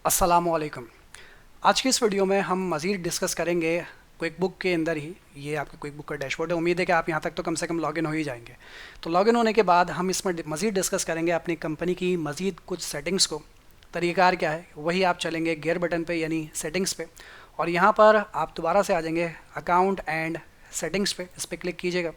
अस्सलामुअलैकुम। आज की इस वीडियो में हम मज़ीद डिस्कस करेंगे क्विक बुक के अंदर ही। ये आपके क्विक बुक का डैशबोर्ड है। उम्मीद है कि आप यहाँ तक तो कम से कम लॉगिन हो ही जाएंगे। तो लॉगिन होने के बाद हम इसमें मज़ीद डिस्कस करेंगे अपनी कंपनी की मज़ीद कुछ सेटिंग्स को। तरीक़ार क्या है, वही आप चलेंगे गेयर बटन पे यानी सेटिंग्स पे, और यहाँ पर आप दोबारा से आ जाएंगे अकाउंट एंड सेटिंग्स पे। इस पर क्लिक कीजिएगा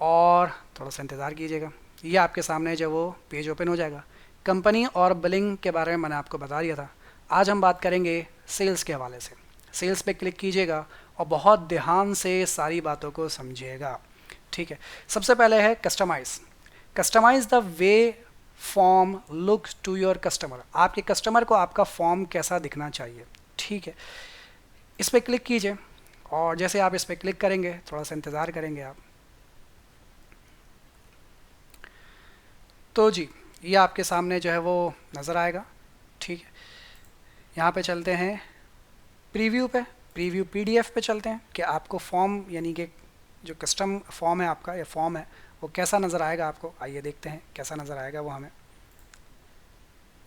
और थोड़ा सा इंतज़ार कीजिएगा। ये आपके सामने जो वो पेज ओपन हो जाएगा। कंपनी और बिलिंग के बारे में मैंने आपको बता दिया था। आज हम बात करेंगे सेल्स के हवाले से। सेल्स पे क्लिक कीजिएगा और बहुत ध्यान से सारी बातों को समझिएगा। ठीक है, सबसे पहले है customize. Customize the way form look to your customer. आपके कस्टमर को आपका फॉर्म कैसा दिखना चाहिए। ठीक है, इस पर क्लिक कीजिए और जैसे आप इस पर क्लिक करेंगे, थोड़ा सा इंतज़ार करेंगे आप, तो जी ये आपके सामने जो है वो नज़र आएगा। ठीक है, यहाँ पे चलते हैं प्रीव्यू पे। प्रीव्यू पीडीएफ पे चलते हैं कि आपको फॉर्म यानी कि जो कस्टम फॉर्म है आपका या फॉर्म है वो कैसा नज़र आएगा आपको। आइए देखते हैं कैसा नज़र आएगा वो हमें।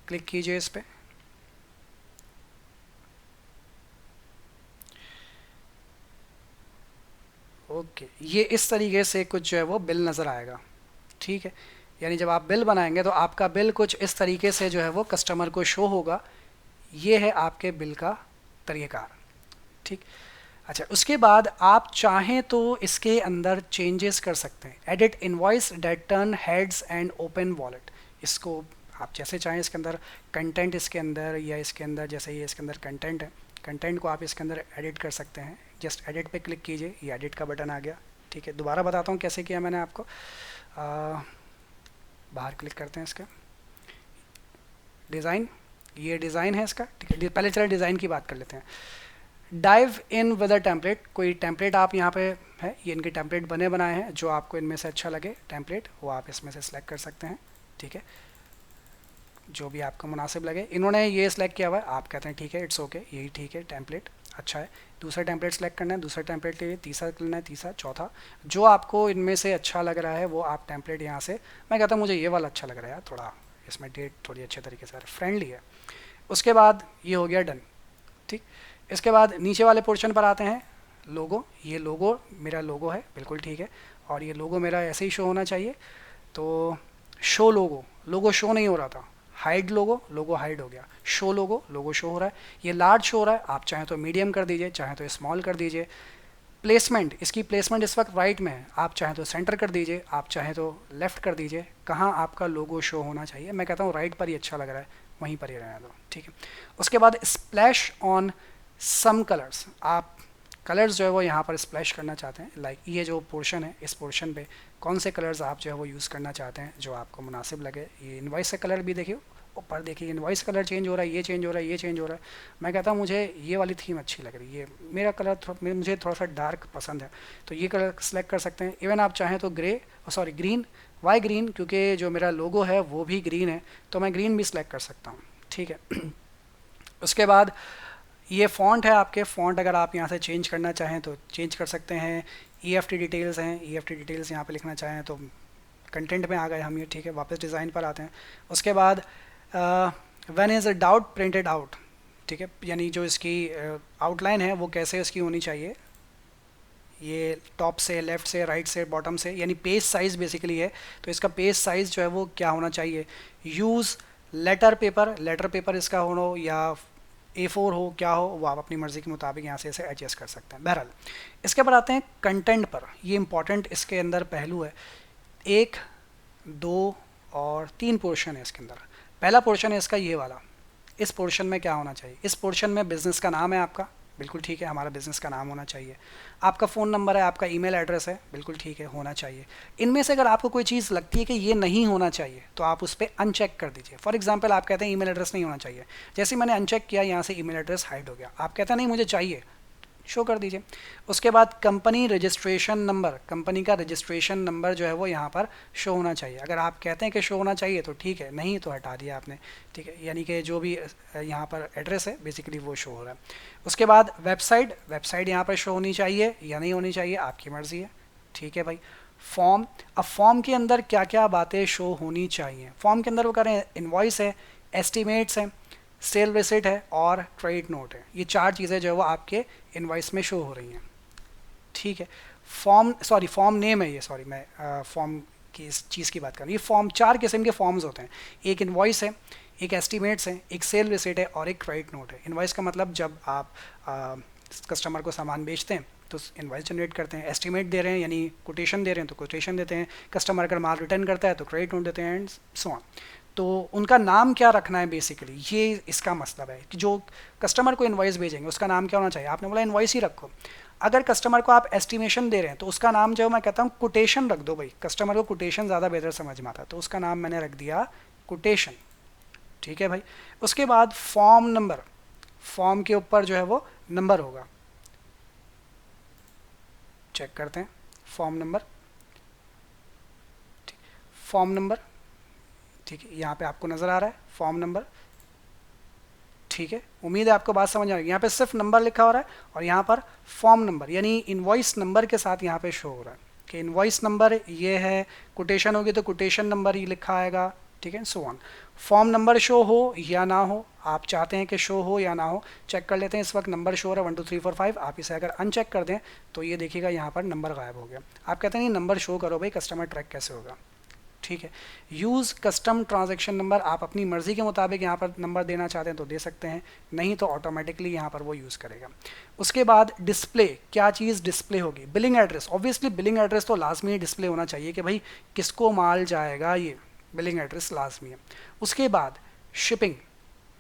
क्लिक कीजिए इस पर। ओके, ये इस तरीके से कुछ जो है वो बिल नज़र आएगा। ठीक है, यानी जब आप बिल बनाएंगे तो आपका बिल कुछ इस तरीके से जो है वो कस्टमर को शो होगा। ये है आपके बिल का तरीक़ार। ठीक, अच्छा, उसके बाद आप चाहें तो इसके अंदर चेंजेस कर सकते हैं। Edit invoice date turn heads and open wallet. इसको आप जैसे चाहें इसके अंदर कंटेंट, इसके अंदर या इसके अंदर, जैसे ये इसके अंदर कंटेंट है, कंटेंट को आप इसके अंदर एडिट कर सकते हैं। जस्ट एडिट पे क्लिक कीजिए, ये एडिट का बटन आ गया। ठीक है, दोबारा बताता हूँ कैसे किया मैंने आपको। बाहर क्लिक करते हैं इसका डिज़ाइन, ये डिज़ाइन है इसका। ठीक है, पहले चले डिज़ाइन की बात कर लेते हैं। Dive in with a template. कोई टेम्पलेट आप यहाँ पे है, ये इनके टेम्पलेट बने बनाए हैं, जो आपको इनमें से अच्छा लगे टेम्पलेट वो आप इसमें से सिलेक्ट कर सकते हैं। ठीक है, जो भी आपको मुनासिब लगे। इन्होंने ये सिलेक्ट किया हुआ है, आप कहते हैं ठीक है इट्स ओके, यही ठीक है, टेम्पलेट अच्छा है। दूसरा टेम्पलेट सेलेक्ट करना है, दूसरा टेम्पलेट लिए, तीसरा करना है, तीसरा, चौथा। जो आपको इनमें से अच्छा लग रहा है वो आप टेम्पलेट यहाँ से, मैं कहता हूँ मुझे ये वाला अच्छा लग रहा है, थोड़ा इसमें डेट थोड़ी अच्छे तरीके से फ्रेंडली है। उसके बाद ये हो गया डन। ठीक, इसके बाद नीचे वाले पोर्शन पर आते हैं। लोगो, ये लोगो मेरा लोगो है, बिल्कुल ठीक है, और ये लोगो मेरा ऐसे ही शो होना चाहिए। तो शो लोगो, लोगो शो नहीं हो रहा था। हाइड लोगो, लोगो हाइड हो गया। शो लोगो, लोगो शो हो रहा है। ये लार्ज शो हो रहा है, आप चाहें तो मीडियम कर दीजिए, चाहें तो स्मॉल कर दीजिए। प्लेसमेंट, इसकी प्लेसमेंट इस वक्त राइट में है, आप चाहें तो सेंटर कर दीजिए, आप चाहें तो लेफ़्ट कर दीजिए। कहाँ आपका लोगो शो होना चाहिए, मैं कहता हूँ राइट पर ही अच्छा लग रहा है, वहीं पर ही रहने दो। ठीक है, उसके बाद स्प्लैश ऑन सम कलर्स। आप कलर्स जो है वो यहाँ पर स्प्लैश करना चाहते हैं। लाइक ये जो पोर्शन है, इस पोर्शन पे कौन से कलर्स आप जो है वो यूज़ करना चाहते हैं जो आपको मुनासिब लगे। ये इनवॉइस का कलर भी देखिए, ऊपर देखिए इनवॉइस कलर चेंज हो रहा है, ये चेंज हो रहा है, ये चेंज हो रहा है। मैं कहता हूँ मुझे ये वाली थीम अच्छी लग रही है, मेरा कलर मुझे थोड़ा सा डार्क पसंद है, तो ये कलर सेलेक्ट कर सकते हैं। इवन आप चाहें तो grey, sorry green. Why green? क्योंकि जो मेरा लोगो है वो भी ग्रीन है, तो मैं ग्रीन भी सिलेक्ट कर सकता हूँ। ठीक है, उसके बाद ये फ़ॉन्ट है आपके। फ़ॉन्ट अगर आप यहाँ से चेंज करना चाहें तो चेंज कर सकते हैं। EFT डिटेल्स हैं, EFT डिटेल्स यहाँ पे लिखना चाहें तो कंटेंट में आ गए हम ये। ठीक है, वापस डिज़ाइन पर आते हैं। उसके बाद when is a doubt printed out. ठीक है, यानी जो इसकी आउटलाइन है वो कैसे इसकी होनी चाहिए, ये टॉप से, लेफ़्ट से, राइट से, बॉटम से, यानी पेज साइज़ बेसिकली है। तो इसका पेज साइज़ जो है वो क्या होना चाहिए। Use letter paper, letter paper इसका हो या A4 हो, क्या हो, वो आप अपनी मर्ज़ी के मुताबिक यहाँ से इसे एडजस्ट कर सकते हैं। बहरहाल इसके बाद आते हैं कंटेंट पर। ये इंपॉर्टेंट इसके अंदर पहलू है। 1, 2 और 3 पोर्शन है इसके अंदर। पहला पोर्शन है इसका ये वाला। इस पोर्शन में क्या होना चाहिए, इस पोर्शन में बिज़नेस का नाम है आपका, बिल्कुल ठीक है, हमारा बिज़नेस का नाम होना चाहिए। आपका फ़ोन नंबर है, आपका ईमेल एड्रेस है, बिल्कुल ठीक है, होना चाहिए। इनमें से अगर आपको कोई चीज़ लगती है कि ये नहीं होना चाहिए तो आप उस पर अनचेक कर दीजिए। फॉर एग्जांपल आप कहते हैं ईमेल एड्रेस नहीं होना चाहिए, जैसे मैंने अनचेक किया यहाँ से ईमेल एड्रेस हाइड हो गया। आप कहते हैं नहीं मुझे चाहिए, शो कर दीजिए। उसके बाद कंपनी रजिस्ट्रेशन नंबर, कंपनी का रजिस्ट्रेशन नंबर जो है वो यहाँ पर शो होना चाहिए। अगर आप कहते हैं कि शो होना चाहिए तो ठीक है, नहीं तो हटा दिया आपने। ठीक है, यानी कि जो भी यहाँ पर एड्रेस है बेसिकली वो शो हो रहा है। उसके बाद वेबसाइट, वेबसाइट यहाँ पर शो होनी चाहिए या नहीं होनी चाहिए, आपकी मर्ज़ी है। ठीक है भाई। फॉर्म, अब फॉर्म के अंदर क्या क्या बातें शो होनी चाहिए। फॉर्म के अंदर वो करें इनवॉइस है, एस्टिमेट्स हैं, सेल रिसिट है और क्रेडिट नोट है। ये चार चीज़ें जो है वो आपके इनवॉइस में शो हो रही हैं, ठीक है। फॉर्म नेम है ये, सॉरी मैं फॉर्म की इस चीज़ की बात कर रहा हूँ। ये फॉर्म, चार किस्म के फॉर्म्स होते हैं, एक इनवॉइस है, एक एस्टीमेट्स है, एक सेल रिसिट है और एक क्रेडिट नोट है। इनवॉइस का मतलब जब आप कस्टमर को सामान बेचते हैं तो इनवॉइस जनरेट करते हैं, एस्टीमेट दे रहे हैं यानी कोटेशन दे रहे हैं तो कोटेशन देते हैं, कस्टमर अगर माल रिटर्न करता है तो क्रेडिट नोट देते हैं एंड सो ऑन। तो उनका नाम क्या रखना है बेसिकली, ये इसका मतलब है कि जो कस्टमर को इनवॉइस भेजेंगे उसका नाम क्या होना चाहिए। आपने बोला इनवॉइस ही रखो, अगर कस्टमर को आप एस्टिमेशन दे रहे हैं तो उसका नाम जो मैं कहता हूँ कोटेशन रख दो भाई, कस्टमर को कोटेशन ज़्यादा बेहतर समझ में आता है, तो उसका नाम मैंने रख दिया कोटेशन, ठीक है भाई। उसके बाद फॉर्म नंबर, फॉर्म के ऊपर जो है वो नंबर होगा, चेक करते हैं फॉर्म नंबर, फॉर्म नंबर, ठीक है, यहाँ पे आपको नज़र आ रहा है फॉर्म नंबर, ठीक है। उम्मीद है आपको बात समझ आ रही है। यहाँ पे सिर्फ नंबर लिखा हो रहा है और यहाँ पर फॉर्म नंबर यानी इनवॉइस नंबर के साथ यहाँ पे शो हो रहा है कि इनवॉइस नंबर ये है, कोटेशन होगी तो कोटेशन नंबर ही लिखा आएगा, ठीक है, so on. Form number show हो या ना हो, आप चाहते हैं कि शो हो या ना हो, चेक कर लेते हैं। इस वक्त नंबर शो हो रहा है 1 2 3 4 5, आप इसे अगर अनचेक कर दें तो ये देखिएगा यहाँ पर नंबर गायब हो गया। आप कहते हैं नहीं नंबर शो करो भाई, कस्टमर ट्रैक कैसे होगा, ठीक है। यूज़ कस्टम ट्रांजैक्शन नंबर, आप अपनी मर्ज़ी के मुताबिक यहाँ पर नंबर देना चाहते हैं तो दे सकते हैं, नहीं तो ऑटोमेटिकली यहाँ पर वो यूज़ करेगा। उसके बाद डिस्प्ले, क्या चीज़ डिस्प्ले होगी, billing address, obviously billing address तो लाजमी डिस्प्ले होना चाहिए कि भाई किसको माल जाएगा, ये बिलिंग एड्रेस लाजमी है। उसके बाद शिपिंग,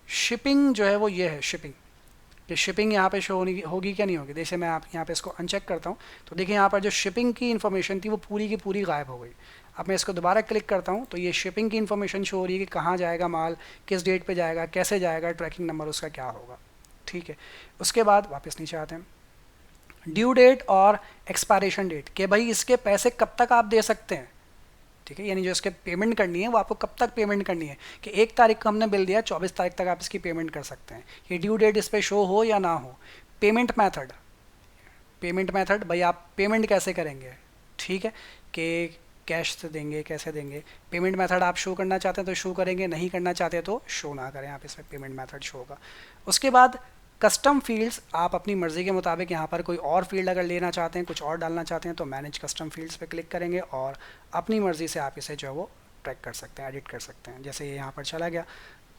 शिपिंग जो है वो ये है शिपिंग, कि शिपिंग यहाँ पे शो होगी क्या नहीं होगी। जैसे मैं आप यहाँ पे इसको अनचेक करता हूँ तो देखिए यहाँ पर जो शिपिंग की इन्फॉर्मेशन थी वो पूरी की पूरी गायब हो गई। अब मैं इसको दोबारा क्लिक करता हूँ तो ये शिपिंग की इन्फॉर्मेशन शो हो रही है कि कहाँ जाएगा माल, किस डेट पे जाएगा, कैसे जाएगा, ट्रैकिंग नंबर उसका क्या होगा, ठीक है। उसके बाद वापस नीचे आते हैं, ड्यू डेट और एक्सपायरेशन डेट, कि भाई इसके पैसे कब तक आप दे सकते हैं, ठीक है, यानी जो इसके पेमेंट करनी है वो आपको कब तक पेमेंट करनी है, कि 1 तारीख को हमने बिल दिया, 24 तारीख तक आप इसकी पेमेंट कर सकते हैं। ये ड्यू डेट इस पर शो हो या ना हो। पेमेंट मेथड, पेमेंट मेथड भाई आप पेमेंट कैसे करेंगे, ठीक है, कि कैश से देंगे कैसे देंगे, पेमेंट मेथड आप शो करना चाहते हैं तो शो करेंगे, नहीं करना चाहते तो शो ना करें, आप इसमें पेमेंट मेथड शो होगा। उसके बाद कस्टम फील्ड्स, आप अपनी मर्ज़ी के मुताबिक यहाँ पर कोई और फील्ड अगर लेना चाहते हैं, कुछ और डालना चाहते हैं तो मैनेज कस्टम फील्ड्स पे क्लिक करेंगे और अपनी मर्ज़ी से आप इसे जो है वो ट्रैक कर सकते हैं, एडिट कर सकते हैं। जैसे ये यहाँ पर चला गया,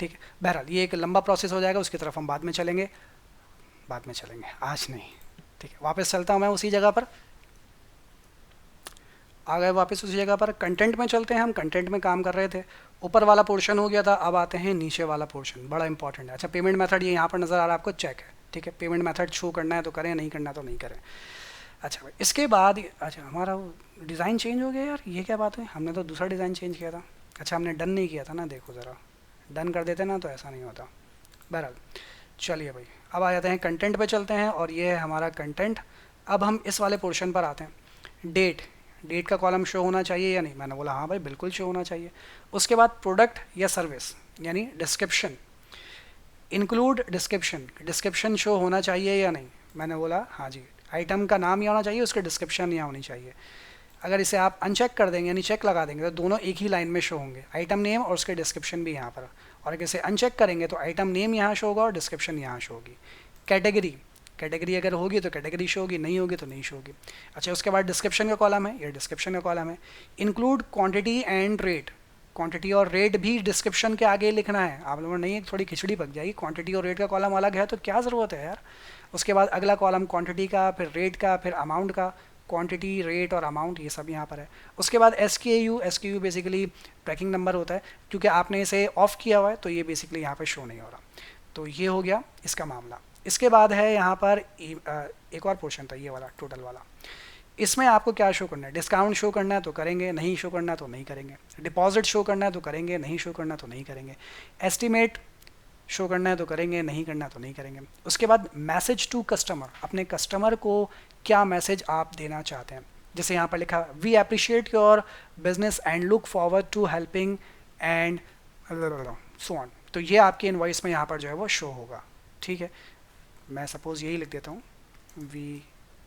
ठीक है। बहरहाल ये एक लंबा प्रोसेस हो जाएगा, उसकी तरफ हम बाद में चलेंगे, बाद में चलेंगे, आज नहीं, ठीक है। वापस चलता हूँ मैं उसी जगह पर, आ गए वापस उसी जगह पर, कंटेंट में चलते हैं। हम कंटेंट में काम कर रहे थे, ऊपर वाला पोर्शन हो गया था, अब आते हैं नीचे वाला पोर्शन, बड़ा इंपॉर्टेंट है। अच्छा पेमेंट मेथड ये यहाँ पर नज़र आ रहा है आपको, चेक है, ठीक है, पेमेंट मेथड शो करना है तो करें, नहीं करना तो नहीं करें। अच्छा भाई इसके बाद, अच्छा हमारा डिज़ाइन चेंज हो गया यार, ये क्या बात है, हमने तो दूसरा डिज़ाइन चेंज किया था। अच्छा हमने डन नहीं किया था ना, देखो ज़रा, डन कर देते ना तो ऐसा नहीं होता। बहरहाल चलिए भाई, अब आ जाते हैं कंटेंट पे चलते हैं और ये है हमारा कंटेंट। अब हम इस वाले पोर्शन पर आते हैं, डेट, डेट का कॉलम शो होना चाहिए या नहीं, मैंने बोला हाँ भाई बिल्कुल शो होना चाहिए। उसके बाद प्रोडक्ट या सर्विस यानी description, include description, description show होना चाहिए या नहीं, मैंने बोला हाँ जी। आइटम का नाम यहाँ होना चाहिए, उसके डिस्क्रिप्शन यहाँ होनी चाहिए। अगर इसे आप अनचेक कर देंगे यानी चेक लगा देंगे तो दोनों एक ही लाइन में शो होंगे, आइटम नेम और उसके डिस्क्रिप्शन भी यहाँ पर। और अगर इसे अनचेक करेंगे तो आइटम नेम यहाँ शो होगा और डिस्क्रिप्शन यहाँ शो होगी। कैटेगरी, कैटेगरी अगर होगी तो कैटेगरी शो होगी, नहीं होगी तो नहीं शो होगी। अच्छा उसके बाद डिस्क्रिप्शन का कॉलम है, ये डिस्क्रिप्शन का कॉलम है। Include quantity and rate, quantity और रेट भी डिस्क्रिप्शन के आगे लिखना है। आप लोगों ने नहीं, थोड़ी खिचड़ी पक जाएगी, क्वांटिटी और रेट का कॉलम अलग है तो क्या ज़रूरत है यार। उसके बाद अगला कॉलम क्वांटिटी का, फिर रेट का, फिर अमाउंट का, क्वांटिटी रेट और अमाउंट ये सब यहाँ पर है। उसके बाद SKU, SKU basically tracking number होता है, क्योंकि आपने इसे ऑफ़ किया हुआ है तो ये बेसिकली यहाँ पर शो नहीं हो रहा। तो ये हो गया इसका मामला। इसके बाद है यहाँ पर एक और पोर्शन था ये वाला टोटल वाला, इसमें आपको क्या शो करना है, डिस्काउंट शो करना है तो करेंगे, नहीं शो करना है तो नहीं करेंगे। डिपॉजिट शो करना है तो करेंगे, नहीं शो करना तो नहीं करेंगे। एस्टिमेट शो करना है तो करेंगे, नहीं करना तो नहीं करेंगे। उसके बाद मैसेज टू कस्टमर, अपने कस्टमर को क्या मैसेज आप देना चाहते हैं, जैसे यहाँ पर लिखा we appreciate your business and look forward to helping and so on. तो ये आपके इनवॉइस में यहाँ पर जो है वो शो होगा, ठीक है। मैं सपोज़ यही लिख देता हूँ, वी,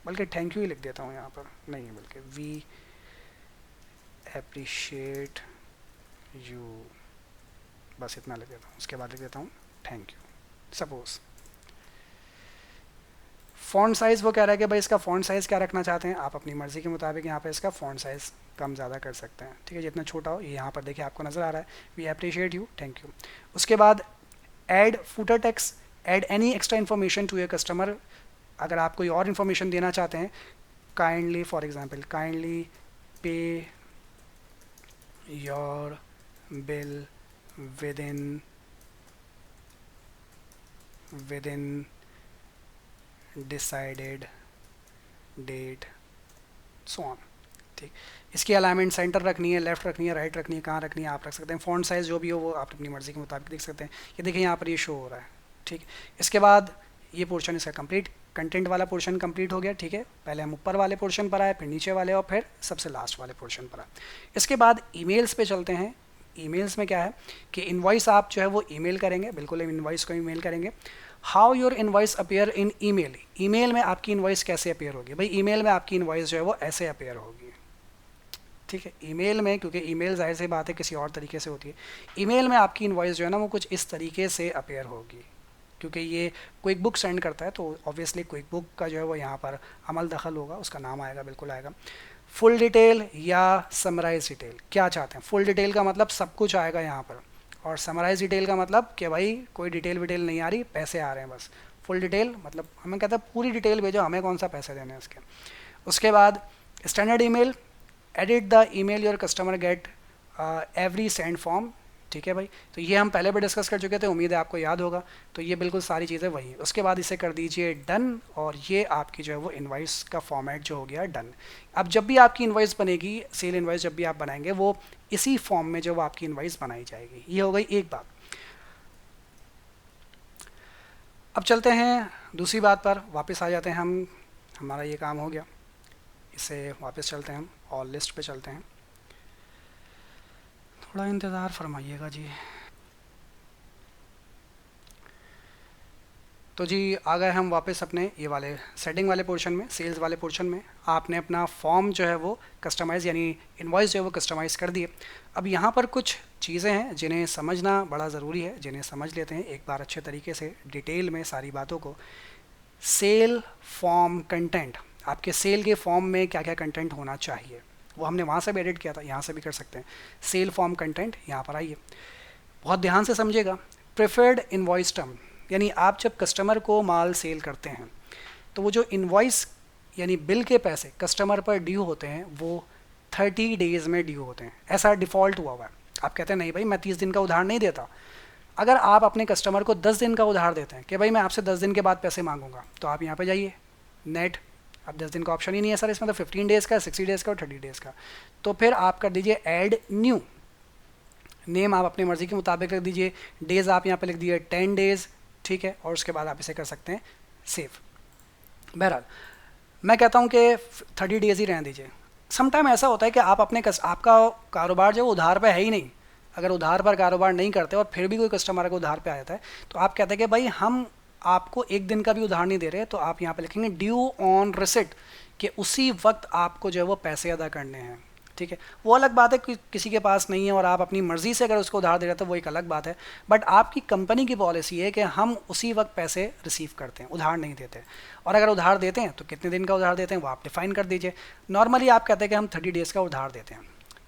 बल्कि थैंक यू ही लिख देता हूँ यहाँ पर, नहीं है बल्कि वी अप्रिशिएट यू, बस इतना लिख देता हूँ। उसके बाद लिख देता हूँ thank you. Suppose font size वो कह रहा है कि भाई इसका फ़ॉन्ट साइज़ क्या रखना चाहते हैं, आप अपनी मर्ज़ी के मुताबिक यहाँ पे इसका फ़ॉन्ट साइज़ कम ज़्यादा कर सकते हैं, ठीक है, जितना छोटा हो। ये यहाँ पर देखिए आपको नज़र आ रहा है, we appreciate you, thank you. उसके बाद add footer text, add any extra information to your customer, अगर आप कोई और इन्फॉर्मेशन देना चाहते हैं, kindly for example kindly pay your bill within decided date so on, ठीक। इसकी अलाइनमेंट सेंटर रखनी है, लेफ्ट रखनी है, राइट रखनी है, कहाँ रखनी है आप रख सकते हैं। फ़ॉन्ट साइज़ जो भी हो वो आप अपनी मर्ज़ी के मुताबिक देख सकते हैं। ये देखिए यहाँ पर ये शो हो रहा है, ठीक। इसके बाद ये पोर्शन इसका कंप्लीट, कंटेंट वाला पोर्शन कंप्लीट हो गया, ठीक है। पहले हम ऊपर वाले पोर्शन पर आए, फिर नीचे वाले और फिर सबसे लास्ट वाले पोर्शन पर आए। इसके बाद ईमेल्स पे चलते हैं। ईमेल्स में क्या है कि इनवॉइस आप जो है वो ईमेल करेंगे, बिल्कुल इनवॉइस को ईमेल करेंगे। How your invoice appear in email, email में आपकी इनवॉइस कैसे अपीयर होगी, भाई ईमेल में आपकी इनवॉइस जो है वो ऐसे अपीयर होगी, ठीक है। ईमेल में, क्योंकि ईमेल जाहिर सी बात है किसी और तरीके से होती है, ईमेल में आपकी इनवॉइस जो है ना वो कुछ इस तरीके से अपीयर होगी, क्योंकि ये क्विक बुक सेंड करता है तो ऑब्वियसली क्विक बुक का जो है वो यहाँ पर अमल दखल होगा, उसका नाम आएगा, बिल्कुल आएगा। फुल डिटेल या समराइज डिटेल, क्या चाहते हैं? फुल डिटेल का मतलब सब कुछ आएगा यहाँ पर, और समराइज डिटेल का मतलब कि भाई कोई डिटेल विटेल नहीं आ रही, पैसे आ रहे हैं बस। फुल डिटेल मतलब हमें कहता है पूरी डिटेल भेजो, हमें कौन सा पैसे देने हैं उसके। उसके बाद standard email, edit the email your customer get every send form, ठीक है भाई। तो ये हम पहले भी डिस्कस कर चुके थे, उम्मीद है आपको याद होगा। तो ये बिल्कुल सारी चीज़ें वही हैं। उसके बाद इसे कर दीजिए डन, और ये आपकी जो है वो इनवॉइस का फॉर्मेट जो हो गया डन। अब जब भी आपकी इनवॉइस बनेगी, सेल इनवॉइस जब भी आप बनाएंगे, वो इसी फॉर्म में जो वो आपकी इनवॉइस बनाई जाएगी। ये हो गई एक बात। अब चलते हैं दूसरी बात पर, वापस आ जाते हैं हम, हमारा ये काम हो गया, इसे वापस चलते हैं हम और लिस्ट पे चलते हैं। थोड़ा इंतज़ार फरमाइएगा जी। तो जी आ गए हम वापस अपने ये वाले सेटिंग वाले पोर्शन में, सेल्स वाले पोर्शन में। आपने अपना फॉर्म जो है वो कस्टमाइज़ यानी इनवॉइस जो है वो कस्टमाइज़ कर दिए। अब यहाँ पर कुछ चीज़ें हैं जिन्हें समझना बड़ा ज़रूरी है, जिन्हें समझ लेते हैं एक बार अच्छे तरीके से, डिटेल में सारी बातों को। सेल फॉर्म कंटेंट, आपके सेल के फॉर्म में क्या क्या कंटेंट होना चाहिए, वो हमने वहाँ से भी एडिट किया था, यहाँ से भी कर सकते हैं। सेल फॉर्म कंटेंट, यहाँ पर आइए, बहुत ध्यान से समझिएगा। प्रेफर्ड इनवॉइस टर्म, यानी आप जब कस्टमर को माल सेल करते हैं तो वो जो इनवॉइस यानी बिल के पैसे कस्टमर पर ड्यू होते हैं वो 30 डेज़ में ड्यू होते हैं, ऐसा डिफ़ॉल्ट हुआ हुआ है। आप कहते हैं नहीं भाई मैं 30 दिन का उधार नहीं देता। अगर आप अपने कस्टमर को 10 दिन का उधार देते हैं कि भाई मैं आपसे 10 दिन के बाद पैसे मांगूंगा, तो आप यहाँ पे जाइए नेट, अब 10 दिन का ऑप्शन ही नहीं है सर इसमें, तो 15 डेज़ का, 60 डेज़ का और 30 डेज़ का। तो फिर आप कर दीजिए ऐड न्यू, नेम आप अपनी मर्ज़ी के मुताबिक रख दीजिए, डेज़ आप यहाँ पे लिख दिए 10 डेज़, ठीक है, और उसके बाद आप इसे कर सकते हैं सेव। बहरहाल मैं कहता हूँ कि 30 डेज़ ही रहने दीजिए। समटाइम ऐसा होता है कि आप अपने आपका कारोबार जो उधार पे है ही नहीं, अगर उधार पर कारोबार नहीं करते और फिर भी कोई कस्टमर को उधार पे आ जाता है, तो आप कहते हैं कि भाई हम आपको एक दिन का भी उधार नहीं दे रहे, तो आप यहाँ पे लिखेंगे ड्यू ऑन रिसिट, कि उसी वक्त आपको जो है वो पैसे अदा करने हैं, ठीक है। वो अलग बात है कि किसी के पास नहीं है और आप अपनी मर्ज़ी से अगर उसको उधार दे रहे हो तो वो एक अलग बात है, बट आपकी कंपनी की पॉलिसी है कि हम उसी वक्त पैसे रिसीव करते हैं, उधार नहीं देते। और अगर उधार देते हैं तो कितने दिन का उधार देते हैं वो आप डिफ़ाइन कर दीजिए। नॉर्मली आप कहते हैं कि हम 30 डेज़ का उधार देते हैं,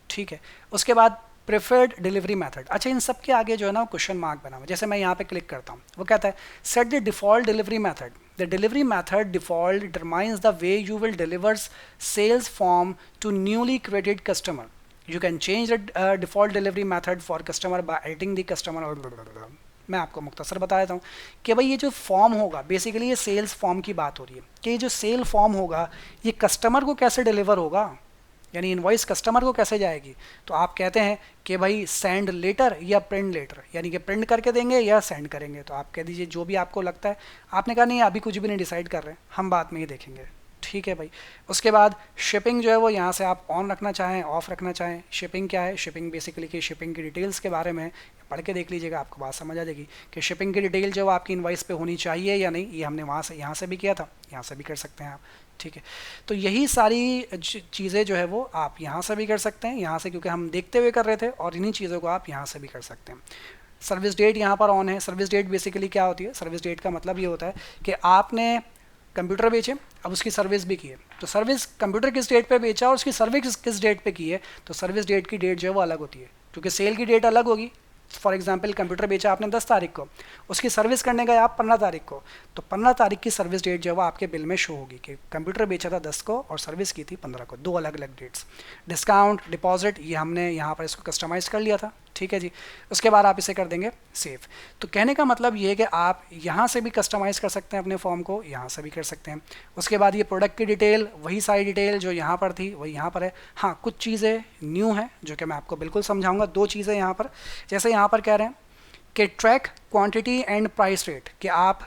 ठीक है। उसके बाद प्रेफर्ड डिलीवरी मेथड, अच्छा इन सब के आगे जो है ना क्वेश्चन मार्क बना हुआ, जैसे मैं यहाँ पे क्लिक करता हूँ, वो कहता है set the default delivery method, the delivery method default determines the way you will delivers sales form to newly credit customer, you can change the default delivery method for customer by editing the customer. और मैं आपको मुख्तसर बता देता हूँ कि भाई ये जो फॉर्म होगा, बेसिकली ये सेल्स फॉर्म की बात हो रही है कि ये जो सेल फॉर्म होगा ये कस्टमर को कैसे डिलीवर होगा, यानी इनवॉइस कस्टमर को कैसे जाएगी। तो आप कहते हैं कि भाई सेंड लेटर या प्रिंट लेटर, यानी कि प्रिंट करके देंगे या सेंड करेंगे, तो आप कह दीजिए जो भी आपको लगता है। आपने कहा नहीं अभी कुछ भी नहीं डिसाइड कर रहे हैं, हम बाद में ही देखेंगे, ठीक है भाई। उसके बाद शिपिंग जो है वो यहाँ से आप ऑन रखना चाहें ऑफ रखना चाहें। शिपिंग क्या है, शिपिंग बेसिकली कि शिपिंग की डिटेल्स के बारे में पढ़ के देख लीजिएगा, आपको बात समझ आ जाएगी कि शिपिंग की डिटेल जो आपकी इनवॉइस पे होनी चाहिए या नहीं। ये हमने वहाँ से यहाँ से भी किया था, यहाँ से भी कर सकते हैं आप, ठीक है। तो यही सारी चीज़ें जो है वो आप यहाँ से भी कर सकते हैं, यहाँ से क्योंकि हम देखते हुए कर रहे थे, और इन्हीं चीज़ों को आप यहाँ से भी कर सकते हैं। सर्विस डेट यहाँ पर ऑन है। सर्विस डेट बेसिकली क्या होती है, सर्विस डेट का मतलब ये होता है कि आपने कंप्यूटर बेचे, अब उसकी सर्विस भी की है, तो सर्विस कंप्यूटर किस डेट पे बेचा और उसकी सर्विस किस डेट पे की है, तो सर्विस डेट की डेट जो है वो अलग होती है, क्योंकि सेल की डेट अलग होगी। फॉर एग्जांपल कंप्यूटर बेचा आपने 10 तारीख को, उसकी सर्विस करने गए आप 15 तारीख को, तो 15 तारीख की सर्विस डेट जो है वो आपके बिल में शो होगी कि कंप्यूटर बेचा था 10 को और सर्विस की थी 15 को, दो अलग अलग डेट्स। डिस्काउंट, डिपॉजिट, ये हमने यहाँ पर इसको कस्टमाइज़ कर लिया था, ठीक है जी। उसके बाद आप इसे कर देंगे सेव। तो कहने का मतलब ये है कि आप यहाँ से भी कस्टमाइज़ कर सकते हैं अपने फॉर्म को, यहाँ से भी कर सकते हैं। उसके बाद ये प्रोडक्ट की डिटेल, वही सारी डिटेल जो यहाँ पर थी वही यहाँ पर है। हाँ, कुछ चीज़ें न्यू हैं जो कि मैं आपको बिल्कुल समझाऊंगा। दो चीज़ें यहाँ पर, जैसे यहाँ पर कह रहे हैं कि track quantity and price rate, कि आप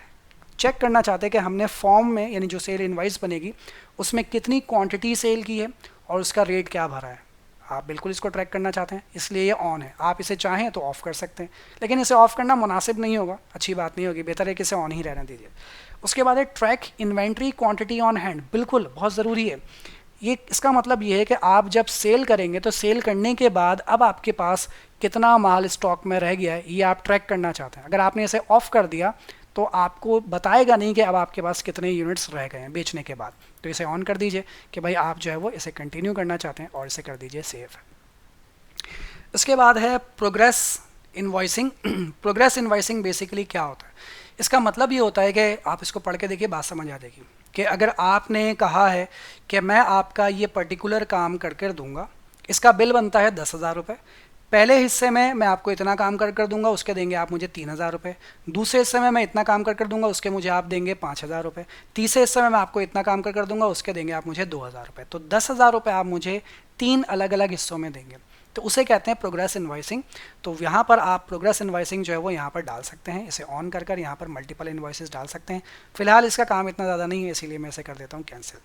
चेक करना चाहते हैं कि हमने फॉर्म में, यानी जो सेल इनवाइस बनेगी उसमें कितनी क्वांटिटी सेल की है और उसका रेट क्या भरा है। आप बिल्कुल इसको ट्रैक करना चाहते हैं, इसलिए ये ऑन है। आप इसे चाहें तो ऑफ़ कर सकते हैं, लेकिन इसे ऑफ़ करना मुनासिब नहीं होगा, अच्छी बात नहीं होगी, बेहतर है कि इसे ऑन ही रहने दीजिए। उसके बाद है track inventory quantity on hand, बिल्कुल बहुत ज़रूरी है ये। इसका मतलब ये है कि आप जब सेल करेंगे तो सेल करने के बाद अब आपके पास कितना माल स्टॉक में रह गया है, ये आप ट्रैक करना चाहते हैं। अगर आपने इसे ऑफ़ कर दिया तो आपको बताएगा नहीं कि अब आपके पास कितने यूनिट्स रह गए हैं बेचने के बाद। तो इसे ऑन कर दीजिए कि भाई आप जो है वो इसे कंटिन्यू करना चाहते हैं और इसे कर दीजिए सेव। उसके बाद है progress invoicing. Progress invoicing basically क्या होता है, इसका मतलब ये होता है कि आप इसको पढ़ के देखिए, बात समझ आ जाएगी कि अगर आपने कहा है कि मैं आपका ये पर्टिकुलर काम कर कर दूंगा, इसका बिल बनता है 10,000 रुपये, पहले हिस्से में मैं आपको इतना काम कर दूंगा, उसके देंगे आप मुझे 3,000 रुपये। दूसरे हिस्से में मैं इतना काम कर दूंगा, उसके मुझे आप देंगे 5,000 रुपये। तीसरे हिस्से में मैं आपको इतना काम कर दूंगा, उसके देंगे आप मुझे 2,000 रुपये। तो 10,000 रुपये आप मुझे 3 अलग अलग हिस्सों में देंगे, तो उसे कहते हैं प्रोग्रेस इनवॉइसिंग। तो यहाँ पर आप प्रोग्रेस इनवॉइसिंग जो है वो यहाँ पर डाल सकते हैं, इसे ऑन कर यहाँ पर मल्टीपल इनवॉइसेस डाल सकते हैं। फिलहाल इसका काम इतना ज़्यादा नहीं है, इसीलिए मैं इसे कर देता हूँ कैंसिल।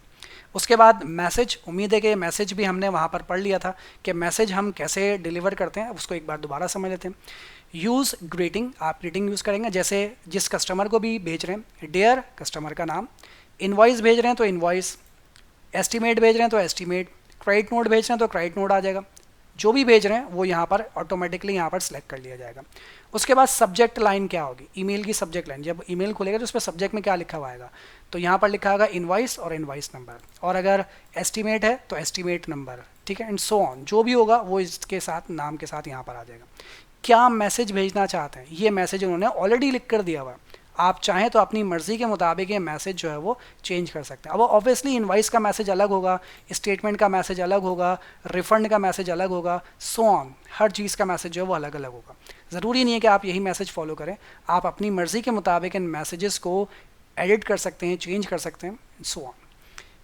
उसके बाद मैसेज, उम्मीद है कि मैसेज भी हमने वहाँ पर पढ़ लिया था कि मैसेज हम कैसे डिलीवर करते हैं, उसको एक बार दोबारा समझ लेते हैं। यूज़ ग्रीटिंग, आप ग्रीटिंग यूज़ करेंगे, जैसे जिस कस्टमर को भी भेज रहे हैं, डियर कस्टमर का नाम, इनवॉइस भेज रहे हैं तो इनवॉइस, एस्टीमेट भेज रहे हैं तो एस्टीमेट, क्रेडिट नोट भेज रहे हैं तो क्रेडिट नोट आ जाएगा। जो भी भेज रहे हैं वो यहाँ पर ऑटोमेटिकली यहाँ पर सिलेक्ट कर लिया जाएगा। उसके बाद सब्जेक्ट लाइन क्या होगी, ईमेल की सब्जेक्ट लाइन, जब ईमेल खुलेगा तो उस पर सब्जेक्ट में क्या लिखा हुआ आएगा, तो यहाँ पर लिखा होगा इनवॉइस और इनवॉइस नंबर, और अगर एस्टीमेट है तो एस्टीमेट नंबर, ठीक है, एंड सो ऑन, जो भी होगा वो इसके साथ नाम के साथ यहाँ पर आ जाएगा। क्या मैसेज भेजना चाहते हैं, ये मैसेज उन्होंने ऑलरेडी लिख कर दिया हुआ, आप चाहें तो अपनी मर्ज़ी के मुताबिक ये मैसेज जो है वो चेंज कर सकते हैं। अब ऑब्वियसली इनवाइस का मैसेज अलग होगा, स्टेटमेंट का मैसेज अलग होगा, रिफंड का मैसेज अलग होगा, सो ऑन, हर चीज़ का मैसेज जो है वो अलग अलग होगा। ज़रूरी नहीं है कि आप यही मैसेज फॉलो करें, आप अपनी मर्ज़ी के मुताबिक इन मैसेजेस को एडिट कर सकते हैं, चेंज कर सकते हैं, सो ऑन।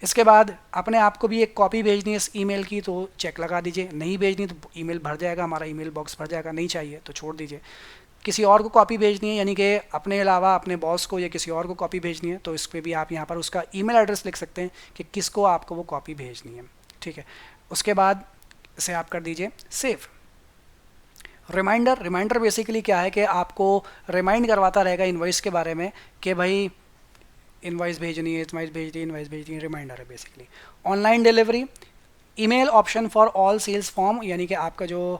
इसके बाद अपने आप को भी एक कॉपी भेजनी है इस ईमेल की तो चेक लगा दीजिए, नहीं भेजनी तो ईमेल भर जाएगा, हमारा ईमेल बॉक्स भर जाएगा, नहीं चाहिए तो छोड़ दीजिए। किसी और को कॉपी भेजनी है, यानी कि अपने अलावा अपने बॉस को या किसी और को कॉपी भेजनी है, तो इस पर भी आप यहाँ पर उसका ईमेल एड्रेस लिख सकते हैं कि किसको आपको वो कॉपी भेजनी है, ठीक है। उसके बाद इसे आप कर दीजिए सेव। रिमाइंडर, रिमाइंडर बेसिकली क्या है कि आपको रिमाइंड करवाता रहेगा इनवॉइस के बारे में कि भाई इनवॉइस भेजनी है, इनवॉइस भेजनी है, इनवॉइस भेजनी है, रिमाइंडर है basically. Online delivery, email option for all cells form, यानी कि आपका जो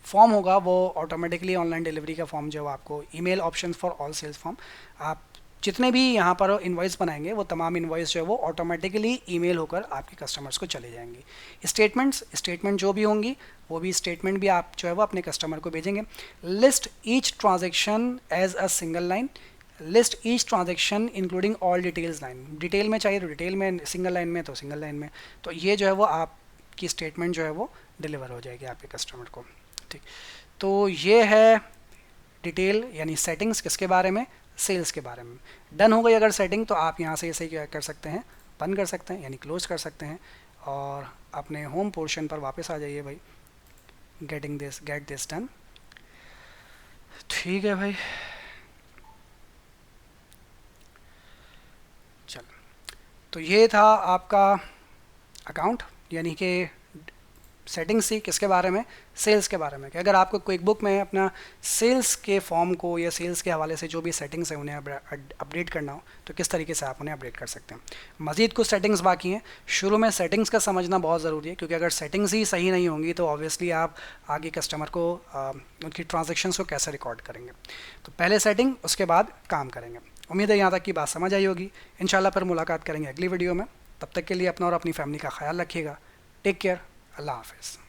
फॉर्म होगा वो ऑटोमेटिकली ऑनलाइन डिलीवरी का फॉर्म जो है आपको email option for all cells form, आप जितने भी यहाँ पर इनवॉइस बनाएंगे वो तमाम इनवॉइस जो है वो ऑटोमेटिकली ईमेल होकर आपके कस्टमर्स को चले जाएंगी। स्टेटमेंट्स, स्टेटमेंट जो भी होंगी वो भी स्टेटमेंट भी आप जो है वो अपने कस्टमर को भेजेंगे। List each transaction as a single line, list each transaction including all details line, detail में चाहिए तो डिटेल में, सिंगल लाइन में तो सिंगल लाइन में, तो ये जो है वो आपकी स्टेटमेंट जो है वो डिलीवर हो जाएगी आपके कस्टमर को, ठीक। तो ये है डिटेल यानी सेटिंग्स किसके बारे में, सेल्स के बारे में। डन हो गई अगर सेटिंग तो आप यहाँ से इसे क्या कर सकते हैं, बंद कर सकते हैं यानी क्लोज कर सकते हैं और अपने होम पोर्शन पर वापस आ जाइए भाई। गेट दिस डन, ठीक है भाई। चलो, तो ये था आपका अकाउंट, यानी कि सेटिंग्स थी किसके बारे में, सेल्स के बारे में, कि अगर आपको क्विक बुक में अपना सेल्स के फॉर्म को या सेल्स के हवाले से जो भी सेटिंग्स हैं उन्हें अपडेट करना हो तो किस तरीके से आप उन्हें अपडेट कर सकते हैं। मज़ीद कुछ सेटिंग्स बाकी हैं। शुरू में सेटिंग्स का समझना बहुत ज़रूरी है, क्योंकि अगर सेटिंग्स ही सही नहीं होंगी तो ऑब्वियसली आप आगे कस्टमर को उनकी ट्रांजेक्शन्स को कैसे रिकॉर्ड करेंगे। तो पहले सेटिंग, उसके बाद काम करेंगे। उम्मीद है यहाँ तक की बात समझ आई होगी। इंशाल्लाह फिर मुलाकात करेंगे अगली वीडियो में। तब तक के लिए अपना और अपनी फैमिली का ख्याल रखिएगा। Take care. अल्लाह हाफ़िज़।